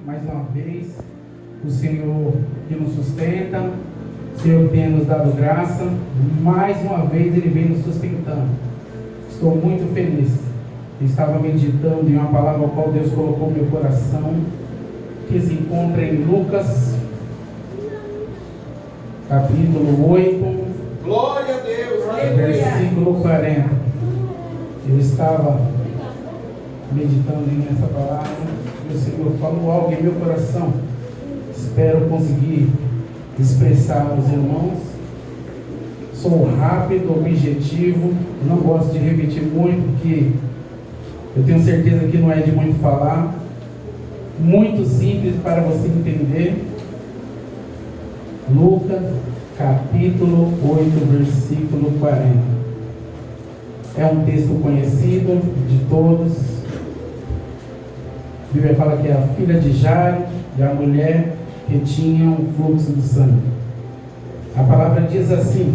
mais uma vez, o Senhor que nos sustenta, o Senhor que tem nos dado graça, mais uma vez Ele vem nos sustentando. Estou muito feliz. Estava meditando em uma palavra a qual Deus colocou no meu coração, que se encontra em Lucas, capítulo 8, glória a Deus, versículo 40. Eu estava meditando nessa palavra e o Senhor falou algo em meu coração. Espero conseguir expressar aos irmãos. Sou rápido, objetivo, não gosto de repetir muito, porque eu tenho certeza que não é de muito falar. Muito simples para você entender. Lucas, capítulo 8, versículo 40. É um texto conhecido de todos. A Bíblia fala que é a filha de Jairo e a mulher que tinha um fluxo de sangue. A palavra diz assim: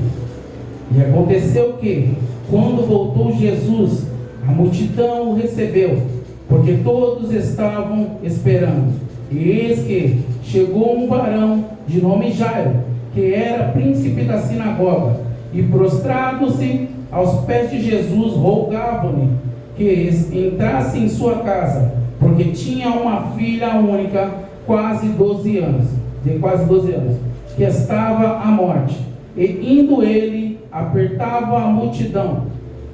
e aconteceu que, quando voltou Jesus, a multidão o recebeu, porque todos estavam esperando. E eis que chegou um varão de nome Jairo, que era príncipe da sinagoga, e prostrado-se aos pés de Jesus, rogavam-lhe que entrasse em sua casa, porque tinha uma filha única, de quase 12 anos, que estava à morte. E indo ele, apertava a multidão.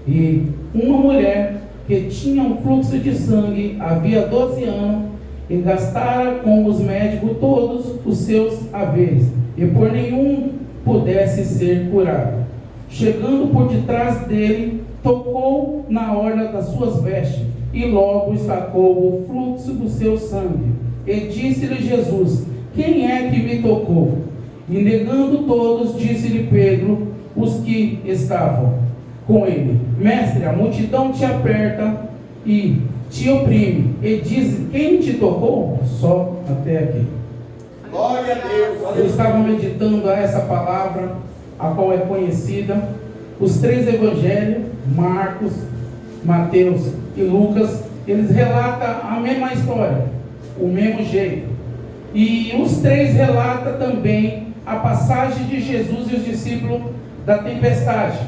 E uma mulher que tinha um fluxo de sangue havia 12 anos, e gastara com os médicos todos os seus haveres, e por nenhum pudesse ser curado. Chegando por detrás dele, tocou na orla das suas vestes, e logo sacou o fluxo do seu sangue. E disse-lhe Jesus: quem é que me tocou? E negando todos, disse-lhe Pedro, os que estavam com ele: mestre, a multidão te aperta e te oprime. E diz: quem te tocou? Só até aqui. Glória a Deus. Eu estava meditando a essa palavra, a qual é conhecida. Os três evangelhos, Marcos, Mateus e Lucas, eles relatam a mesma história, o mesmo jeito. E os três relatam também a passagem de Jesus e os discípulos da tempestade.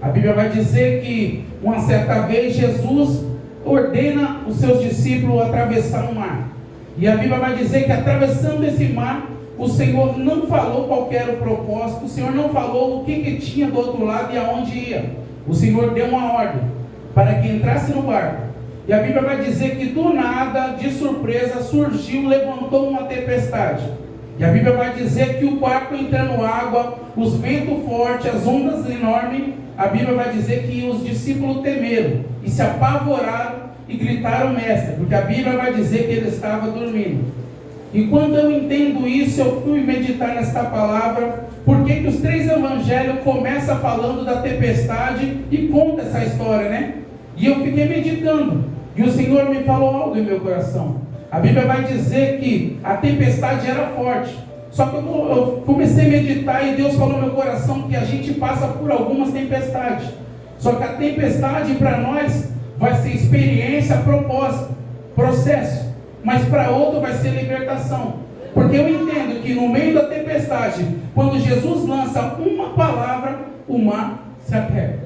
A Bíblia vai dizer que uma certa vez Jesus ordena os seus discípulos atravessar o mar. E a Bíblia vai dizer que atravessando esse mar, o Senhor não falou qual era o propósito, o Senhor não falou o que tinha do outro lado e aonde ia. O Senhor deu uma ordem para que entrasse no barco. E a Bíblia vai dizer que do nada, de surpresa, surgiu, levantou uma tempestade. E a Bíblia vai dizer que o barco entrando água, os ventos fortes, as ondas enormes, a Bíblia vai dizer que os discípulos temeram e se apavoraram e gritaram mestre, porque a Bíblia vai dizer que ele estava dormindo. E quando eu entendo isso, eu fui meditar nesta palavra, porque que os três evangelhos começam falando da tempestade e conta essa história, né? E eu fiquei meditando, e o Senhor me falou algo em meu coração. A Bíblia vai dizer que a tempestade era forte. Só que eu comecei a meditar e Deus falou no meu coração que a gente passa por algumas tempestades. Só que a tempestade para nós vai ser experiência, propósito, processo. Mas para outro vai ser libertação. Porque eu entendo que no meio da tempestade, quando Jesus lança uma palavra, o mar se aperta.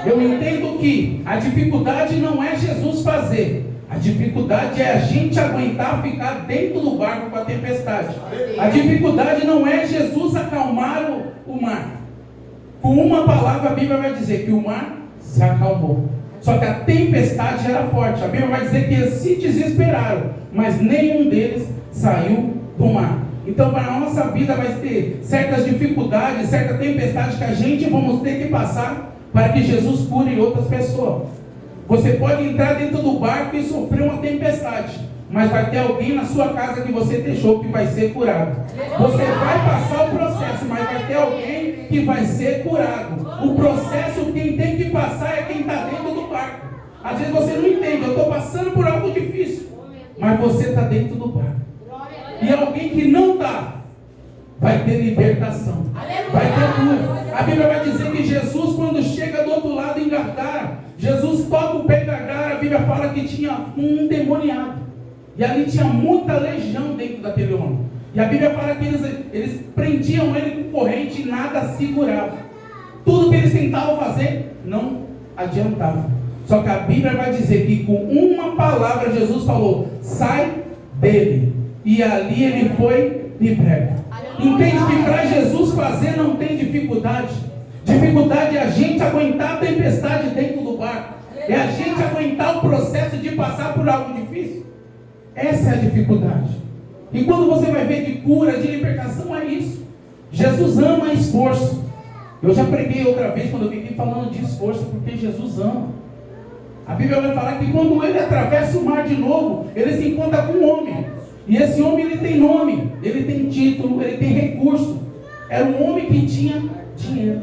Eu entendo que a dificuldade não é Jesus fazer. A dificuldade é a gente aguentar ficar dentro do barco com a tempestade. A dificuldade não é Jesus acalmar o mar. Com uma palavra a Bíblia vai dizer que o mar se acalmou. Só que a tempestade era forte. A Bíblia vai dizer que eles se desesperaram, mas nenhum deles saiu do mar. Então para a nossa vida vai ter certas dificuldades, certa tempestade que a gente vamos ter que passar para que Jesus cure outras pessoas. Você pode entrar dentro do barco e sofrer uma tempestade, mas vai ter alguém na sua casa que você deixou que vai ser curado. Você vai passar o processo, mas vai ter alguém que vai ser curado. O processo, quem tem que passar é quem está dentro do barco. Às vezes você não entende, eu estou passando por algo difícil, mas você está dentro do barco. E alguém que não está, vai ter libertação, vai ter cura. A Bíblia vai dizer que Jesus, quando chega do outro lado em Gadara, Jesus toca o pé de Gadara, a Bíblia fala que tinha um endemoniado. E ali tinha muita legião dentro daquele homem. E a Bíblia fala que eles prendiam ele com corrente e nada segurava. Tudo que eles tentavam fazer não adiantava. Só que a Bíblia vai dizer que com uma palavra Jesus falou: sai dele. E ali ele foi liberto. Entende que para Jesus fazer não tem dificuldade. Dificuldade é a gente aguentar a tempestade dentro do barco. É a gente aguentar o processo de passar por algo difícil. Essa é a dificuldade. E quando você vai ver de cura, de libertação, é isso. Jesus ama esforço. Eu já preguei outra vez quando eu fiquei falando de esforço, porque Jesus ama. A Bíblia vai falar que quando ele atravessa o mar de novo, ele se encontra com um homem. E esse homem, ele tem nome, ele tem título, ele tem recurso. Era um homem que tinha dinheiro.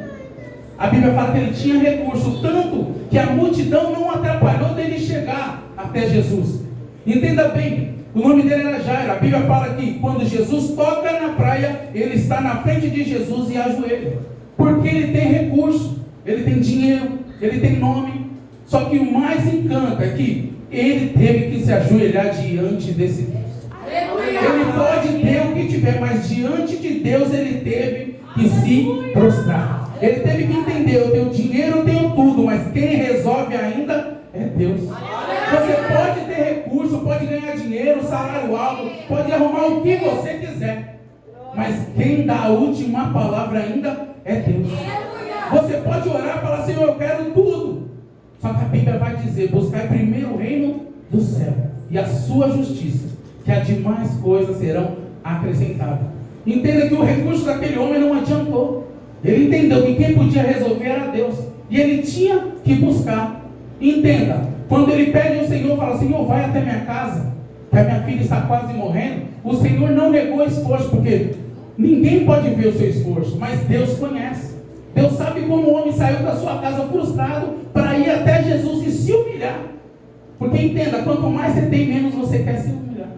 A Bíblia fala que ele tinha recurso, tanto que a multidão não atrapalhou dele chegar até Jesus. Entenda bem, o nome dele era Jairo. A Bíblia fala que quando Jesus toca na praia, ele está na frente de Jesus e ajoelha. Porque ele tem recurso, ele tem dinheiro, ele tem nome. Só que o mais encanta é que ele teve que se ajoelhar diante desse Deus. Ele pode ter o que tiver, mas diante de Deus ele teve que se prostrar. Ele teve que entender: eu tenho dinheiro, eu tenho tudo, mas quem resolve ainda é Deus. Você pode ter recurso, pode ganhar dinheiro, salário alto, pode arrumar o que você quiser, mas quem dá a última palavra ainda é Deus. Você pode orar e falar: Senhor, eu quero tudo. Só que a Bíblia vai dizer: buscar primeiro o reino do céu e a sua justiça, que as demais coisas serão acrescentadas. Entenda que o recurso daquele homem não adiantou. Ele entendeu que quem podia resolver era Deus, e ele tinha que buscar. Entenda, quando ele pede ao Senhor, fala: Senhor, vai até minha casa, que a minha filha está quase morrendo. O Senhor não negou esforço, porque ninguém pode ver o seu esforço, mas Deus conhece. Deus sabe como o homem saiu da sua casa frustrado para ir até Jesus e se humilhar. Porque entenda, quanto mais você tem, menos você quer se humilhar.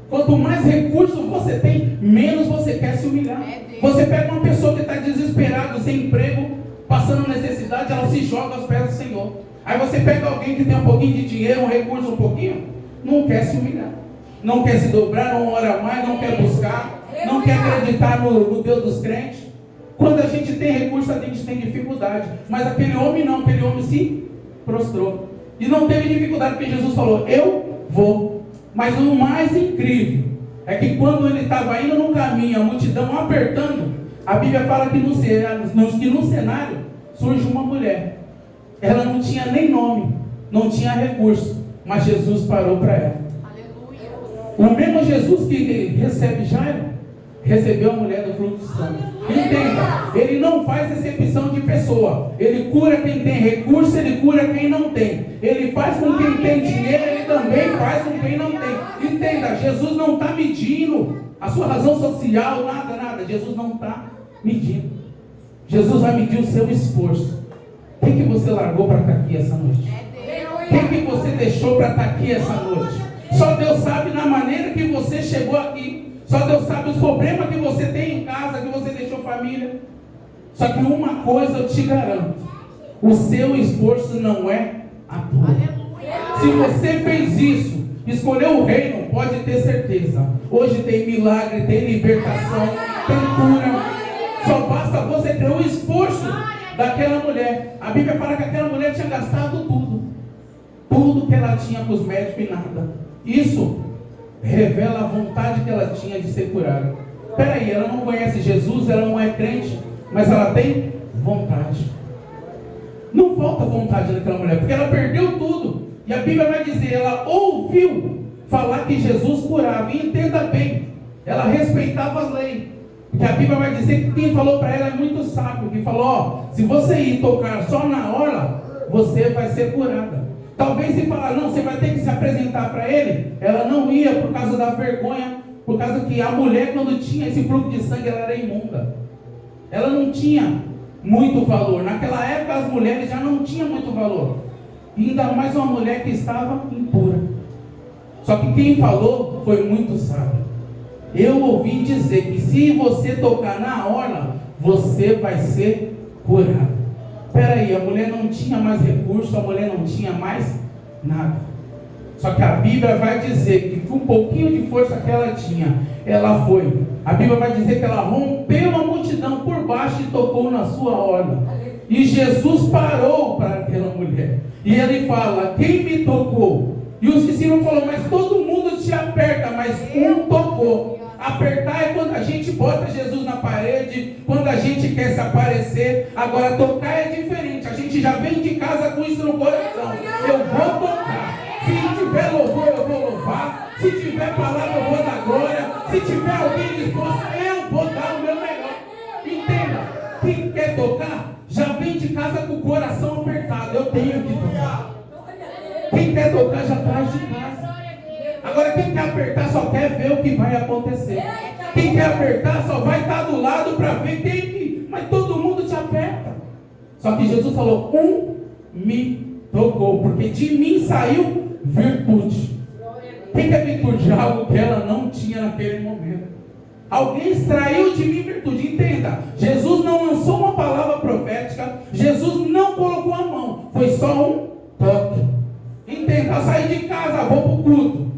Quanto mais recursos você tem, menos você quer se humilhar. Você pega uma pessoa que está desesperada, sem emprego, passando necessidade, ela se joga aos pés do Senhor. Aí você pega alguém que tem um pouquinho de dinheiro, um recurso um pouquinho, não quer se humilhar, não quer se dobrar, não ora mais, não quer buscar, não quer acreditar no Deus dos crentes. Quando a gente tem recurso, a gente tem dificuldade. Mas aquele homem não, aquele homem se prostrou. E não teve dificuldade, porque Jesus falou: eu vou. Mas o mais incrível é que quando ele estava indo no caminho, a multidão apertando, a Bíblia fala que no cenário surge uma mulher. Ela não tinha nem nome, não tinha recurso, mas Jesus parou para ela. Aleluia. O mesmo Jesus que recebe Jairo, recebeu a mulher do fluxo de sangue. Entenda, ele não faz exceção de pessoa. Ele cura quem tem recurso, ele cura quem não tem. Ele faz com quem tem dinheiro, ele também faz com quem não tem. Entenda, Jesus não está medindo a sua razão social, nada. Jesus não está medindo. Jesus vai medir o seu esforço. O que você largou para estar aqui essa noite? O que você deixou para estar aqui essa noite? Só Deus sabe na maneira que você chegou aqui. Só Deus sabe os problemas que você tem em casa, que você deixou família. Só que uma coisa eu te garanto: o seu esforço não é à toa. Se você fez isso, escolheu o reino, pode ter certeza. Hoje tem milagre, tem libertação, tem cura. Só basta você ter o esforço daquela mulher. A Bíblia fala que aquela mulher tinha gastado tudo. Tudo que ela tinha com os médicos e nada. Isso revela a vontade que ela tinha de ser curada. Peraí, ela não conhece Jesus, ela não é crente, mas ela tem vontade. Não falta vontade naquela mulher, porque ela perdeu tudo. E a Bíblia vai dizer, ela ouviu falar que Jesus curava. E entenda bem, ela respeitava as leis. Porque a Bíblia vai dizer que quem falou para ela é muito sábio, que falou: ó, se você ir tocar só na orla, você vai ser curada. Talvez se falar: não, você vai ter que se apresentar para ele, ela não ia por causa da vergonha, por causa que a mulher, quando tinha esse fluxo de sangue, ela era imunda. Ela não tinha muito valor. Naquela época as mulheres já não tinham muito valor. E ainda mais uma mulher que estava impura. Só que quem falou foi muito sábio. Eu ouvi dizer que se você tocar na orla, você vai ser curado. Espera aí, a mulher não tinha mais recurso, a mulher não tinha mais nada. Só que a Bíblia vai dizer que com um pouquinho de força que ela tinha, ela foi. A Bíblia vai dizer que ela rompeu a multidão por baixo e tocou na sua orla. E Jesus parou para aquela mulher. E ele fala: quem me tocou? E os discípulos falaram: mas todo mundo te aperta, mas um tocou. Apertar é quando a gente bota Jesus na parede, quando a gente quer se aparecer. Agora tocar é diferente. A gente já vem de casa com isso no coração. Eu vou tocar. Se tiver louvor, eu vou louvar. Se tiver palavra, eu vou dar glória. Se tiver alguém disposto, eu vou dar o meu melhor. Entenda, quem quer tocar, já vem de casa com o coração apertado. Eu tenho que tocar. Quem quer tocar, já traz de casa. Agora quem quer apertar só quer ver o que vai acontecer. Quem quer apertar só vai estar do lado para ver quem que... Mas todo mundo te aperta. Só que Jesus falou: me tocou, porque de mim saiu virtude. O que é virtude? Algo que ela não tinha naquele momento. Alguém extraiu de mim virtude. Entenda, Jesus não lançou uma palavra profética. Jesus não colocou a mão. Foi só um toque. Entenda, eu saí de casa, vou para o culto.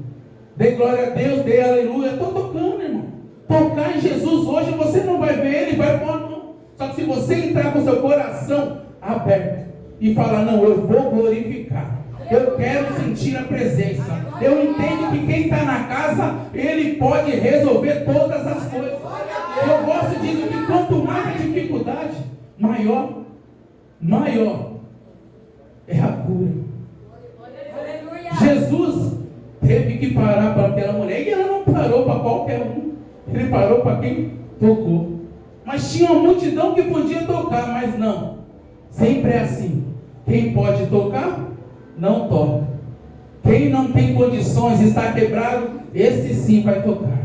Dei glória a Deus, dei aleluia. Estou tocando, irmão. Tocar em Jesus hoje, você não vai ver ele, vai pôr a mão. Só que se você entrar com seu coração aberto e falar: não, eu vou glorificar, eu quero sentir a presença, eu entendo que quem está na casa, ele pode resolver todas as coisas. Eu gosto de dizer que quanto mais a dificuldade, maior é a cura. Jesus teve que parar para aquela mulher, e ela não parou para qualquer um, ele parou para quem tocou. Mas tinha uma multidão que podia tocar, mas não, sempre é assim: quem pode tocar, não toca. Quem não tem condições, está quebrado, esse sim vai tocar.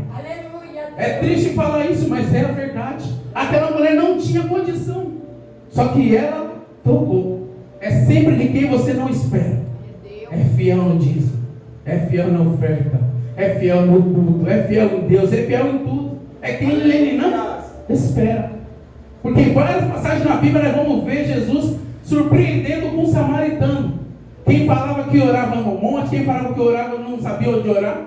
É triste falar isso, mas é a verdade. Aquela mulher não tinha condição, só que ela tocou. É sempre de quem você não espera. É fiel no dízimo, é fiel na oferta, é fiel no culto, é fiel em Deus, é fiel em tudo. É quem ele não espera. Porque em várias passagens na Bíblia nós vamos ver Jesus surpreendendo com um samaritano. Quem falava que orava no monte, quem falava que orava não sabia onde orar.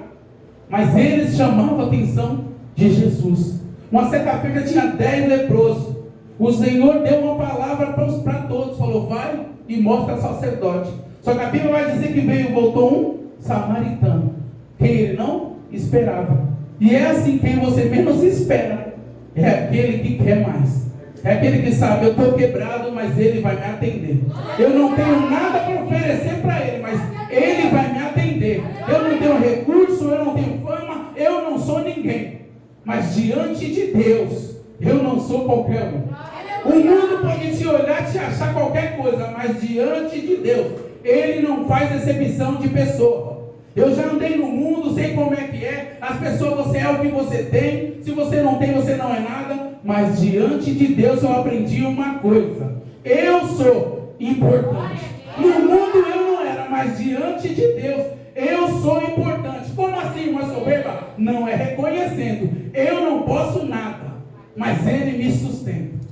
Mas eles chamavam a atenção de Jesus. Uma certa feita tinha 10 leprosos. O Senhor deu uma palavra para todos. Falou: vai e mostra ao sacerdote. Só que a Bíblia vai dizer que voltou um samaritano, quem ele não esperava. E é assim: quem você menos espera é aquele que quer mais. É aquele que sabe: eu estou quebrado, mas ele vai me atender. Eu não tenho nada para oferecer para ele, mas ele vai me atender. Eu não tenho recurso, eu não tenho fama, eu não sou ninguém. Mas diante de Deus, eu não sou qualquer um. O mundo pode te olhar e te achar qualquer coisa, mas diante de Deus, ele não faz exceção de pessoa. Eu já andei no mundo, sei como é que é. As pessoas, você é o que você tem. Se você não tem, você não é nada. Mas diante de Deus eu aprendi uma coisa: eu sou importante. No mundo eu não era, mas diante de Deus eu sou importante. Como assim, uma soberba? Não é reconhecendo: eu não posso nada, mas ele me sustenta.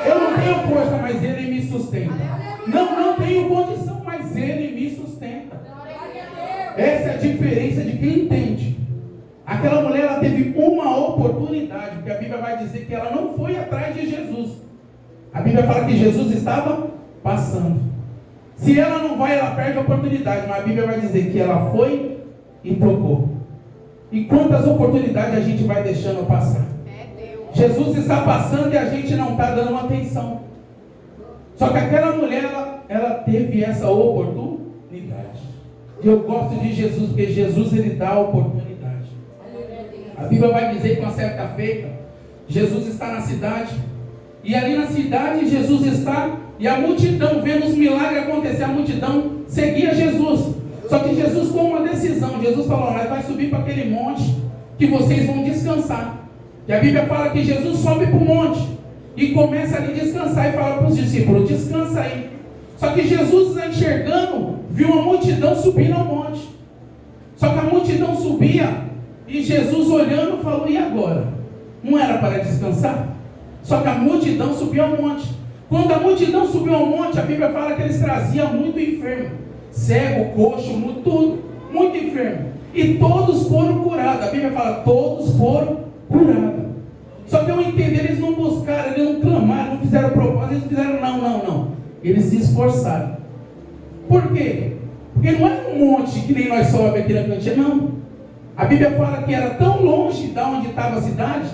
Eu não tenho força, mas ele me sustenta. Não tenho condição, mas ele me sustenta. Essa é a diferença de quem entende. Aquela mulher, ela teve uma oportunidade, porque a Bíblia vai dizer que ela não foi atrás de Jesus. A Bíblia fala que Jesus estava passando. Se ela não vai, ela perde a oportunidade, mas a Bíblia vai dizer que ela foi e tocou. E quantas oportunidades a gente vai deixando passar? Jesus está passando e a gente não está dando atenção. Só que aquela mulher, ela teve essa oportunidade. E eu gosto de Jesus, porque Jesus, ele dá a oportunidade. A Bíblia vai dizer que uma certa feita, Jesus está na cidade. E ali na cidade, Jesus está, e a multidão, vendo os milagres acontecer, a multidão seguia Jesus. Só que Jesus tomou uma decisão. Jesus falou: nós vai subir para aquele monte, que vocês vão descansar. E a Bíblia fala que Jesus sobe para o monte e começa ali a descansar, e fala para os discípulos: descansa aí. Só que Jesus, enxergando, viu uma multidão subindo ao monte. Só que a multidão subia, e Jesus olhando falou: e agora? Não era para descansar? Só que a multidão subiu ao monte. Quando a multidão subiu ao monte, a Bíblia fala que eles traziam muito enfermo, cego, coxo, tudo. muito enfermo. E todos foram curados. A Bíblia fala, todos foram curados. Só que eu entendo, eles não buscaram, eles não clamaram, não fizeram propósito, eles fizeram não. Eles se esforçaram. Por quê? Porque não é um monte que nem nós sobe aqui na cantina, não. A Bíblia fala que era tão longe de onde estava a cidade,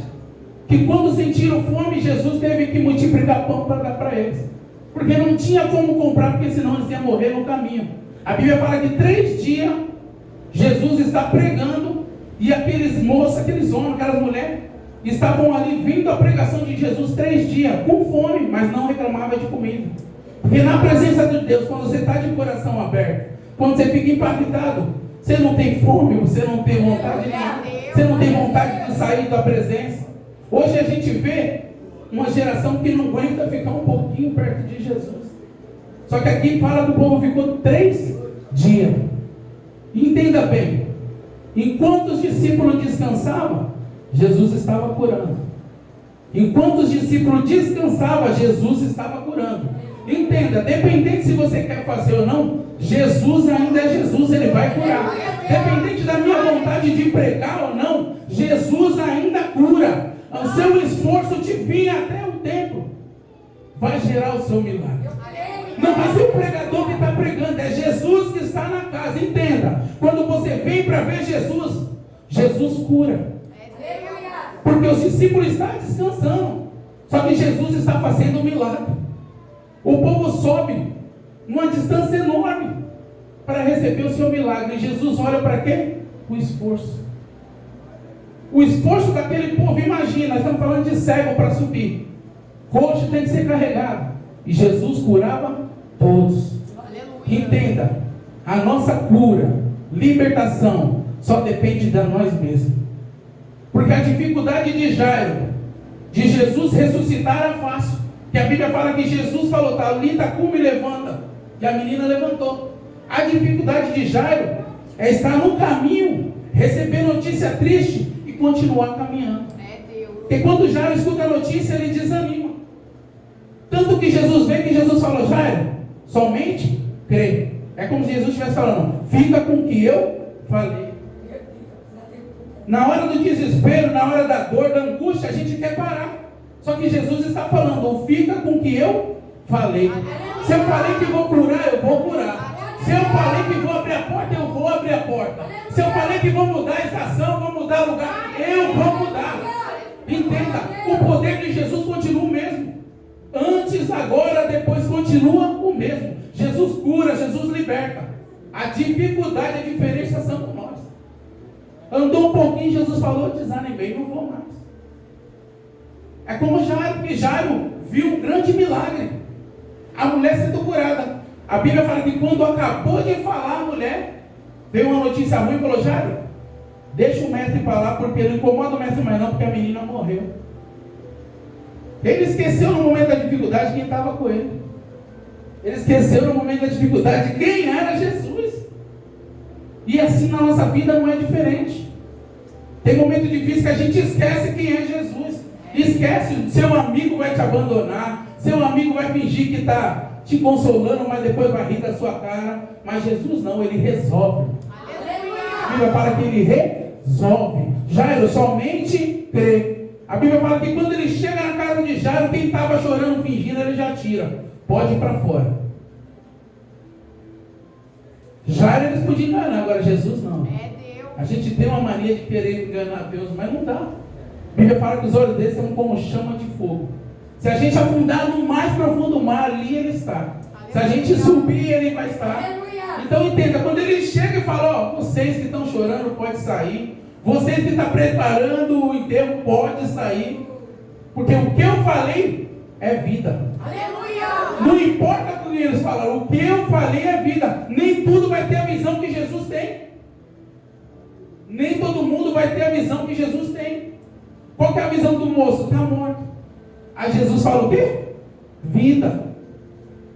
que quando sentiram fome, Jesus teve que multiplicar pão para dar para eles. Porque não tinha como comprar, porque senão eles iam morrer no caminho. A Bíblia fala que 3 dias, Jesus está pregando, e aqueles moços, aqueles homens, aquelas mulheres, estavam ali vindo a pregação de Jesus 3 dias, com fome, mas não reclamavam de comida. Porque na presença de Deus, quando você está de coração aberto, quando você fica impactado, você não tem fome, você não tem vontade de nada, você não tem vontade de sair da presença. Hoje a gente vê uma geração que não aguenta ficar um pouquinho perto de Jesus. Só que aqui fala que o povo ficou 3 dias. Entenda bem, enquanto os discípulos descansavam, Jesus estava curando. Enquanto os discípulos descansavam, Jesus estava curando. Entenda, dependente se você quer fazer ou não, Jesus ainda é Jesus, Ele vai curar. Dependente da minha vontade de pregar ou não, Jesus ainda cura. O seu esforço de vir até o templo vai gerar o seu milagre. Não vai ser o pregador que está pregando, é Jesus que está na casa. Entenda, quando você vem para ver Jesus, Jesus cura. Porque os discípulos estão descansando, só que Jesus está fazendo um milagre. O povo sobe numa distância enorme para receber o seu milagre. E Jesus olha para quê? O esforço. O esforço daquele povo. Imagina, nós estamos falando de cego para subir. Coxo tem que ser carregado. E Jesus curava todos. Entenda, a nossa cura, libertação, só depende de nós mesmos. Porque a dificuldade de Jairo, de Jesus ressuscitar, era fácil. Que a Bíblia fala que Jesus falou, Talita, cumi, levanta. E a menina levantou. A dificuldade de Jairo é estar no caminho, receber notícia triste e continuar caminhando. Porque quando Jairo escuta a notícia, ele desanima. Tanto que Jesus vê que Jesus falou, Jairo, somente crê. É como se Jesus estivesse falando, fica com o que eu falei. Na hora do desespero, na hora da dor, da angústia, a gente quer parar. Só que Jesus está falando, fica com o que eu falei. Se eu falei que vou curar, eu vou curar. Se eu falei que vou abrir a porta, eu vou abrir a porta. Se eu falei que vou mudar a estação, vou mudar o lugar, eu vou mudar. Entenda, o poder de Jesus continua o mesmo. Antes, agora, depois continua o mesmo. Jesus cura, Jesus liberta. A dificuldade, a diferença são com nós. Andou um pouquinho, Jesus falou, desanimei, não vou mais. É como Jairo, porque Jairo viu um grande milagre. A mulher sendo curada. A Bíblia fala que quando acabou de falar a mulher, veio uma notícia ruim e falou, Jairo, deixa o mestre para lá, porque não incomoda o mestre mais não, porque a menina morreu. Ele esqueceu no momento da dificuldade quem estava com ele. Ele esqueceu no momento da dificuldade quem era Jesus. E assim na nossa vida não é diferente. Tem momento difícil que a gente esquece quem é Jesus. Esquece, seu amigo vai te abandonar, seu amigo vai fingir que está te consolando, mas depois vai rir da sua cara. Mas Jesus não, Ele resolve. A Bíblia fala que Ele resolve. Jairo somente crê. A Bíblia fala que quando ele chega na casa de Jairo, quem estava chorando, fingindo, ele já tira. Pode ir para fora. Jairo eles podiam enganar, agora Jesus não. A gente tem uma mania de querer enganar Deus, mas não dá. A Bíblia fala que os olhos deles são como chama de fogo. Se a gente afundar no mais profundo mar, ali Ele está. Se a gente subir, Ele vai estar. Então entenda, quando Ele chega e fala, ó, vocês que estão chorando, pode sair. Vocês que estão preparando o enterro, pode sair. Porque o que eu falei é vida. Não importa o que eles falaram, o que eu falei é vida. Nem tudo vai ter a visão que Jesus tem. Nem todo mundo vai ter a visão que Jesus tem. Qual que é a visão do moço? Está morto. Aí Jesus fala o quê? Vida.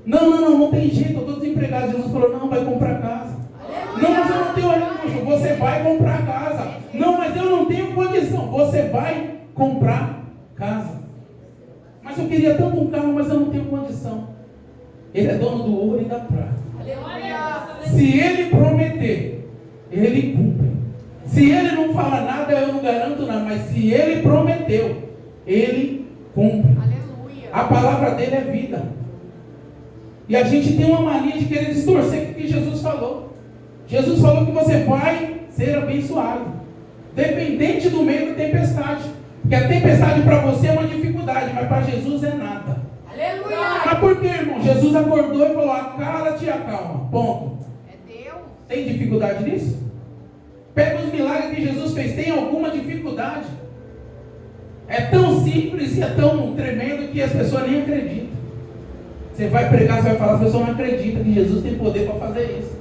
Não tem jeito, eu estou desempregado. Jesus falou, não, vai comprar casa. Não, mas eu não tenho recurso. Você vai comprar casa. Não, mas eu não tenho condição. Você vai comprar casa. Mas eu queria tanto um carro, mas eu não tenho condição. Ele é dono do ouro e da prata. Se Ele prometer, Ele cumpre. Se Ele não fala nada, eu não garanto nada, mas se Ele prometeu, Ele cumpre. Aleluia. A palavra dele é vida. E a gente tem uma mania de querer distorcer o que Jesus falou. Jesus falou que você vai ser abençoado, dependente do meio da tempestade. Porque a tempestade para você é uma dificuldade, mas para Jesus é nada. Aleluia. Mas por que, irmão? Jesus acordou e falou: acala-te e acalma. Ponto. É Deus. Tem dificuldade nisso? Pega os milagres que Jesus fez. Tem alguma dificuldade? É tão simples e é tão tremendo que as pessoas nem acreditam. Você vai pregar, você vai falar, as pessoas não acreditam que Jesus tem poder para fazer isso.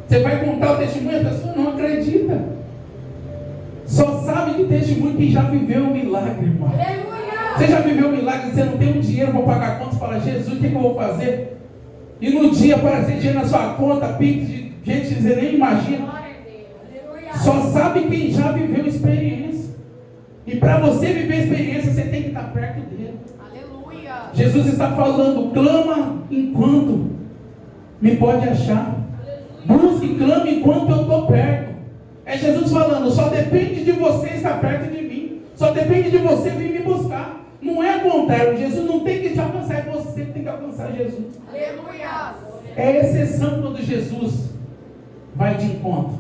Você vai contar o testemunho, as pessoas não acreditam. Só sabe de testemunho quem já viveu um milagre, irmão. Aleluia. Você já viveu um milagre, você não tem um dinheiro para pagar a conta, você fala: Jesus, o que eu vou fazer? E no dia aparece dinheiro na sua conta, pix de gente que você nem imagina. Glória a Deus. Aleluia. Só sabe quem já viveu experiência. E para você viver experiência, você tem que estar perto dele. Aleluia. Jesus está falando: clama enquanto me pode achar. Busque e clame enquanto eu estou perto. É Jesus falando: só depende de você estar perto de mim. Só depende de você vir me buscar. Não é o contrário. Jesus não tem que te alcançar, é você que tem que alcançar Jesus. Aleluia. É exceção quando Jesus vai de encontro.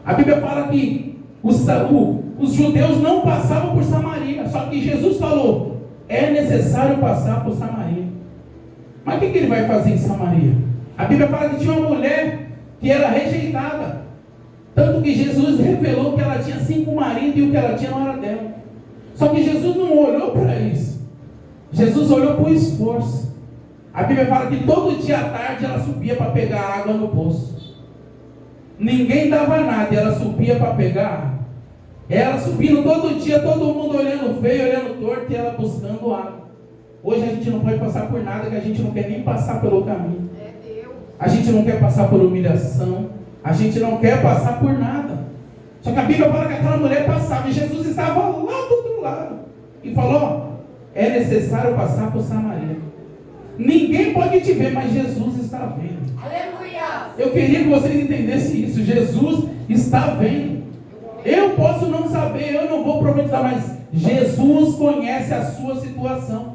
A Bíblia fala que os judeus não passavam por Samaria. Só que Jesus falou: é necessário passar por Samaria. Mas o que ele vai fazer em Samaria? A Bíblia fala que tinha uma mulher que era rejeitada. Tanto que Jesus revelou que ela tinha 5 maridos e o que ela tinha não era dela. Só que Jesus não olhou para isso. Jesus olhou para o esforço. A Bíblia fala que todo dia à tarde ela subia para pegar água no poço. Ninguém dava nada e ela subia para pegar água. Ela subindo todo dia, todo mundo olhando feio, olhando torto, e ela buscando água. Hoje a gente não pode passar por nada, que a gente não quer nem passar pelo caminho. É Deus. A gente não quer passar por humilhação. A gente não quer passar por nada. Só que a Bíblia fala que aquela mulher passava e Jesus estava lá do outro lado. E falou: é necessário passar por Samaria. Ninguém pode te ver, mas Jesus está vendo. Aleluia. Eu queria que vocês entendessem isso. Jesus está vendo. Eu posso não saber, eu não vou profetizar, mas Jesus conhece a sua situação.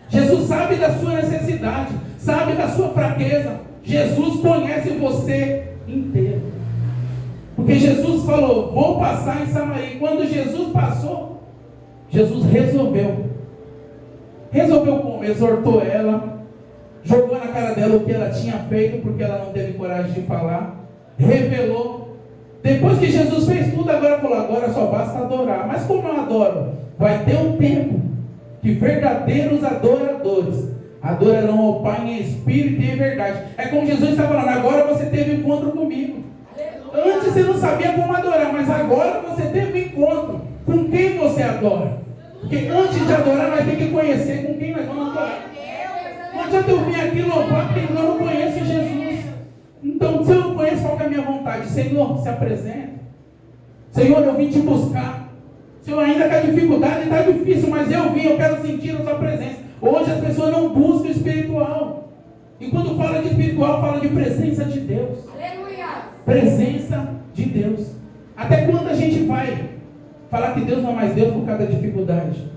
Jesus sabe da sua necessidade, sabe da sua fraqueza. Jesus conhece você inteiro. Porque Jesus falou: vou passar em Samaria. E quando Jesus passou, Jesus resolveu. Resolveu como? Exortou ela, jogou na cara dela o que ela tinha feito, porque ela não teve coragem de falar. Revelou. Depois que Jesus fez tudo, agora falou: agora só basta adorar. Mas como eu adoro? Vai ter um tempo que verdadeiros adoradores adorarão ao Pai em espírito e em verdade. É como Jesus está falando: agora você teve encontro comigo. Aleluia. Antes você não sabia como adorar, mas agora você teve encontro com quem você adora. Porque antes de adorar, nós temos que conhecer com quem nós vamos adorar. Não adianta eu vir aqui louvar porque eu não conheço Jesus. Então, se eu não conheço, qual que é a minha vontade? Senhor, se apresenta. Senhor, eu vim te buscar. Senhor, ainda que a dificuldade está difícil, mas eu vim, eu quero sentir a sua presença. Hoje as pessoas não buscam o espiritual. E quando fala de espiritual, fala de presença de Deus. Aleluia. Presença de Deus. Até quando a gente vai falar que Deus não é mais Deus por causa da dificuldade?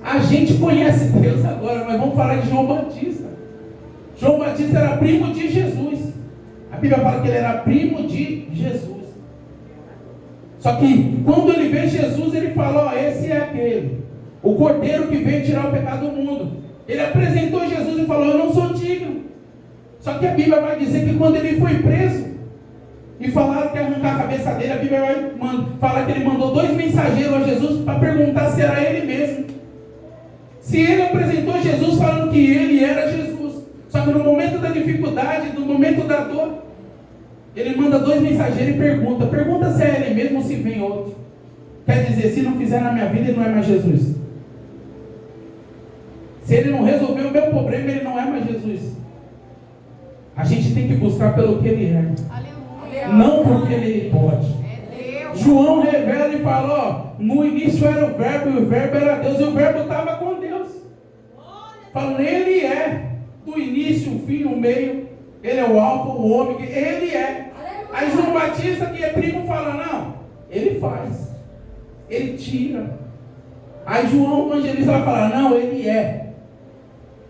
A gente conhece Deus agora, mas vamos falar de João Batista. João Batista era primo de Jesus. A Bíblia fala que ele era primo de Jesus. Só que quando ele vê Jesus, ele fala: ó, esse é aquele, o cordeiro que veio tirar o pecado do mundo. Ele apresentou Jesus e falou: eu não sou digno. Só que a Bíblia vai dizer que quando ele foi preso e falaram que ia arrancar a cabeça dele, a Bíblia vai falar que ele mandou 2 mensageiros a Jesus para perguntar se era ele mesmo. Se ele apresentou Jesus falando que ele era Jesus, só que no momento da dificuldade, no momento da dor, ele manda 2 mensageiros e pergunta se é ele mesmo ou se vem outro. Quer dizer, se não fizer na minha vida, ele não é mais Jesus. Se ele não resolver o meu problema, ele não é mais Jesus. A gente tem que buscar pelo que ele é, Aleluia. não porque ele pode. É Deus. João revela e fala: ó, no início era o verbo, e o verbo era Deus, e o verbo estava com Deus. Falando, ele é do início, o fim, o meio. Ele é o alfa, o ômega, ele é. Aí João Batista, que é primo, fala, não, ele faz, ele tira. Aí João Evangelista vai falar, não, ele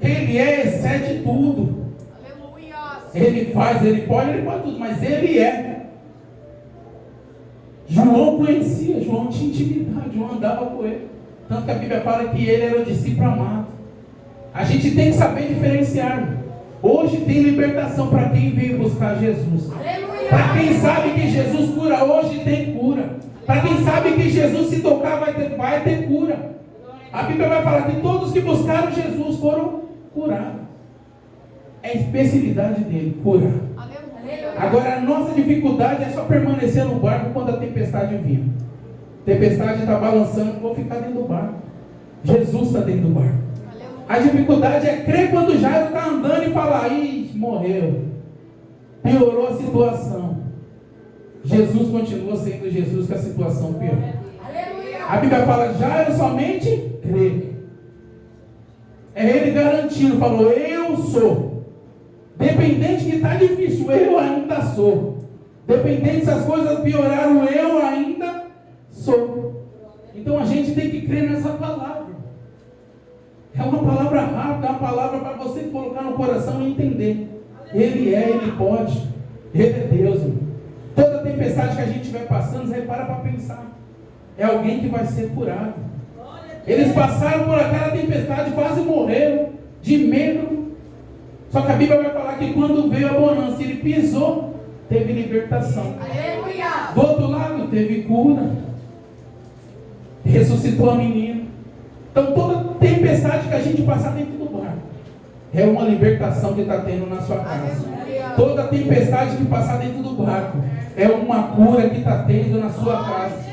excede tudo. Aleluia. Ele faz, ele pode tudo, mas ele é. João conhecia, João tinha intimidade, João andava com ele. Tanto que a Bíblia fala que ele era o discípulo amado. A gente tem que saber diferenciar. Hoje tem libertação para quem veio buscar Jesus. Aleluia. Para quem sabe que Jesus cura, hoje tem cura. Para quem sabe que Jesus, se tocar, vai ter cura. A Bíblia vai falar que todos que buscaram Jesus foram curados. É a especialidade dele, curar. Aleluia. Agora a nossa dificuldade é só permanecer no barco quando a tempestade vir. A tempestade está balançando, vou ficar dentro do barco. Jesus está dentro do barco. Aleluia. A dificuldade é crer quando Jairo está andando e falar, ih, morreu. Piorou a situação. Jesus continua sendo Jesus, que a situação piorou. Aleluia. A Bíblia fala, Jairo somente crê. É ele garantindo, falou, eu sou. Dependente que está difícil, eu ainda sou. Dependente se as coisas pioraram, eu ainda sou. Então a gente tem que crer nessa palavra. É uma palavra rápida, é uma palavra para você colocar no coração e entender. Ele é, ele pode. Ele é Deus. Toda tempestade que a gente vai passando, você repara para pensar. É alguém que vai ser curado. Eles passaram por aquela tempestade, quase morreram de medo. Só que a Bíblia vai falar que quando veio a bonança, ele pisou, teve libertação. Aleluia. Do outro lado, teve cura. Ressuscitou a menina. Então toda tempestade que a gente passar dentro do barco é uma libertação que está tendo na sua casa. Aleluia. Toda tempestade que passar dentro do barco é uma cura que está tendo na sua casa.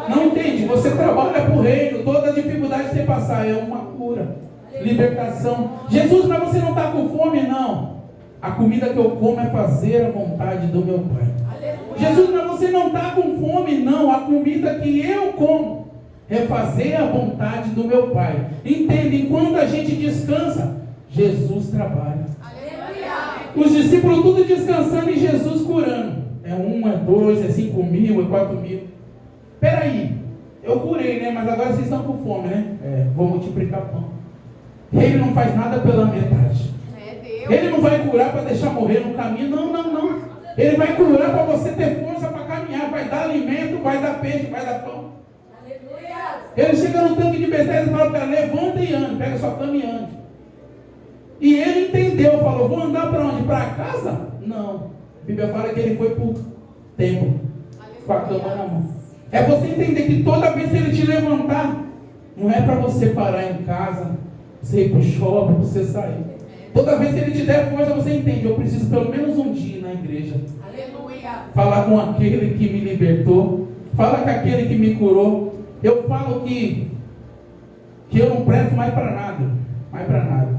Não entende? Você trabalha para o reino, toda dificuldade que você passar é uma cura. Libertação. Jesus, mas você não está com fome? Não. A comida que eu como é fazer a vontade do meu Pai. Aleluia. Jesus, mas você não está com fome? Não. A comida que eu como é fazer a vontade do meu Pai. Entende? Enquanto a gente descansa, Jesus trabalha. Aleluia. Os discípulos tudo descansando e Jesus curando. É 1, é 2, é 5 mil, é 4 mil. Peraí, eu curei, né? Mas agora vocês estão com fome, né? Vou multiplicar pão. Ele não faz nada pela metade. É Deus. Ele não vai curar para deixar morrer no caminho. Não. Ele vai curar para você ter força para caminhar. Vai dar alimento, vai dar peixe, vai dar pão. Aleluia. Ele chega no tanque de Betesda e fala para ela, levanta e ande, pega sua cama e ande. E ele entendeu, falou, vou andar para onde? Para casa? Não. A Bíblia fala que ele foi para o templo, com a cama na mão. É você entender que toda vez que ele te levantar, não é para você parar em casa, você ir para o shopping, você sair. Toda vez que ele te der força, você entende, eu preciso pelo menos um dia ir na igreja. Aleluia. Falar com aquele que me libertou, falar com aquele que me curou. Eu falo que eu não presto mais para nada.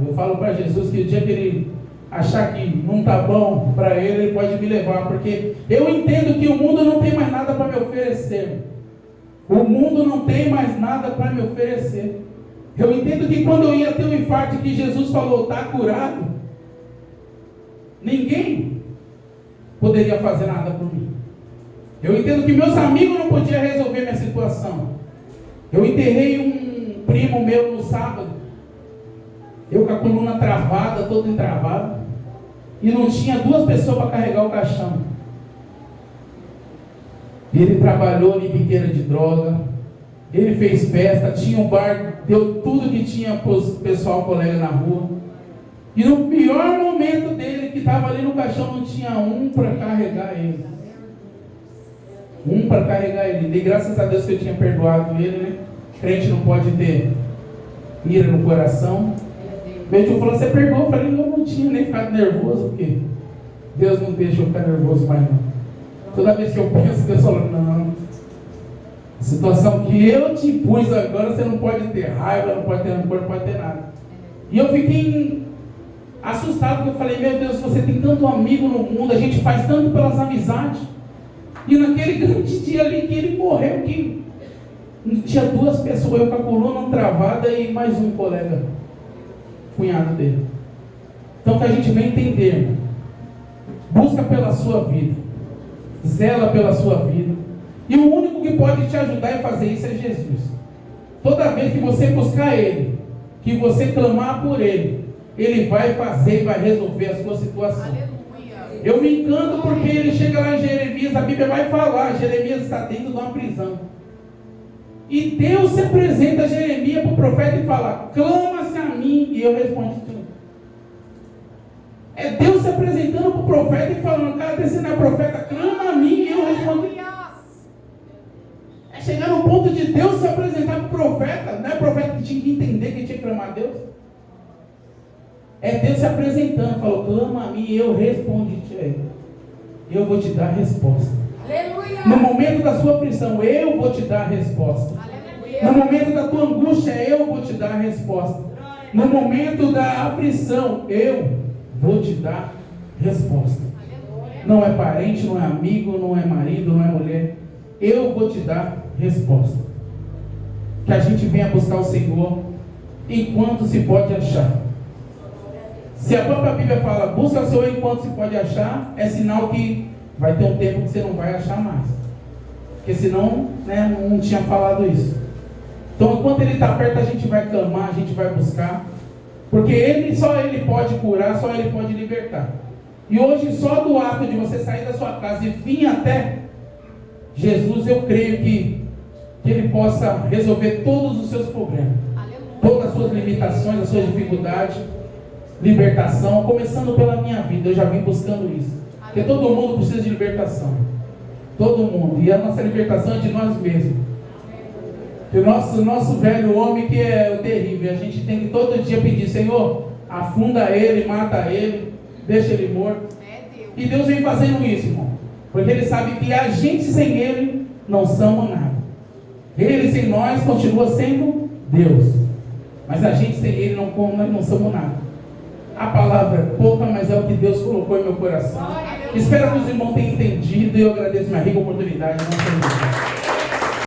Eu falo para Jesus que o dia que ele achar que não está bom para ele pode me levar, porque eu entendo que o mundo não tem mais nada para me oferecer. O mundo não tem mais nada para me oferecer. Eu entendo que quando eu ia ter um infarto, que Jesus falou, está curado, ninguém poderia fazer nada por mim. Eu entendo que meus amigos não podiam resolver minha situação. Eu enterrei um primo meu no sábado, eu com a coluna travada, todo entravado, e não tinha 2 pessoas para carregar o caixão. Ele trabalhou em biqueira de droga, ele fez festa, tinha um bar, deu tudo que tinha para o pessoal, colega na rua. E no pior momento dele, que estava ali no caixão, não tinha um para carregar ele. E graças a Deus que eu tinha perdoado ele, né? Crente não pode ter ira no coração. Meu falou, você perdoou? Eu falei, eu não tinha nem ficado nervoso, porque Deus não deixa eu ficar nervoso mais não. Toda vez que eu penso, Deus fala, não. A situação que eu te impus agora, você não pode ter raiva, não pode ter rancor, não pode ter nada. E eu fiquei assustado, porque eu falei, meu Deus, você tem tanto amigo no mundo, a gente faz tanto pelas amizades. E naquele grande dia ali que ele morreu, que tinha 2 pessoas, eu com a coluna travada e mais um colega, cunhado dele. Então que a gente vem entender, busca pela sua vida. zela pela sua vida. E o único que pode te ajudar a fazer isso é Jesus. Toda vez que você buscar Ele, que você clamar por Ele, Ele vai fazer e vai resolver a sua situação. Aleluia. Eu me encanto porque ele chega lá em Jeremias, a Bíblia vai falar, Jeremias está dentro de uma prisão. E Deus se apresenta a Jeremias para o profeta e fala: clama-se a mim e eu respondo tudo. É Deus se apresentando para o profeta e falando: cara, você não é profeta, clama a mim e eu respondo. É chegar no ponto de Deus se apresentar para o profeta. Não é o profeta que tinha que entender que tinha que clamar a Deus. É Deus se apresentando, falou: clama a mim e eu respondi-te. Eu vou te dar a resposta. Aleluia. No momento da sua aflição, eu vou te dar a resposta. Aleluia. No momento da tua angústia, eu vou te dar a resposta. No momento da aflição, eu vou te dar resposta. Não é parente, não é amigo, não é marido, não é mulher. Eu vou te dar resposta. Que a gente venha buscar o Senhor enquanto se pode achar. Se a própria Bíblia fala, busca o Senhor enquanto se pode achar, é sinal que vai ter um tempo que você não vai achar mais. Porque senão, não tinha falado isso. Então, enquanto Ele está perto, a gente vai clamar, a gente vai buscar. Porque só Ele pode curar, só Ele pode libertar. E hoje, só do ato de você sair da sua casa e vir até Jesus, eu creio que Ele possa resolver todos os seus problemas. Todas as suas limitações, as suas dificuldades. Libertação, começando pela minha vida. Eu já vim buscando isso. Porque todo mundo precisa de libertação. Todo mundo. E a nossa libertação é de nós mesmos. Que o nosso velho homem, que é o terrível, a gente tem que todo dia pedir: Senhor, afunda ele, mata ele, deixa ele morto. E Deus vem fazendo isso, irmão. Porque Ele sabe que a gente sem Ele não somos nada. Ele sem nós continua sendo Deus. Mas a gente sem Ele não somos nada. A palavra é pouca, mas é o que Deus colocou em meu coração. Espero que os irmãos tenham entendido e eu agradeço minha rica oportunidade.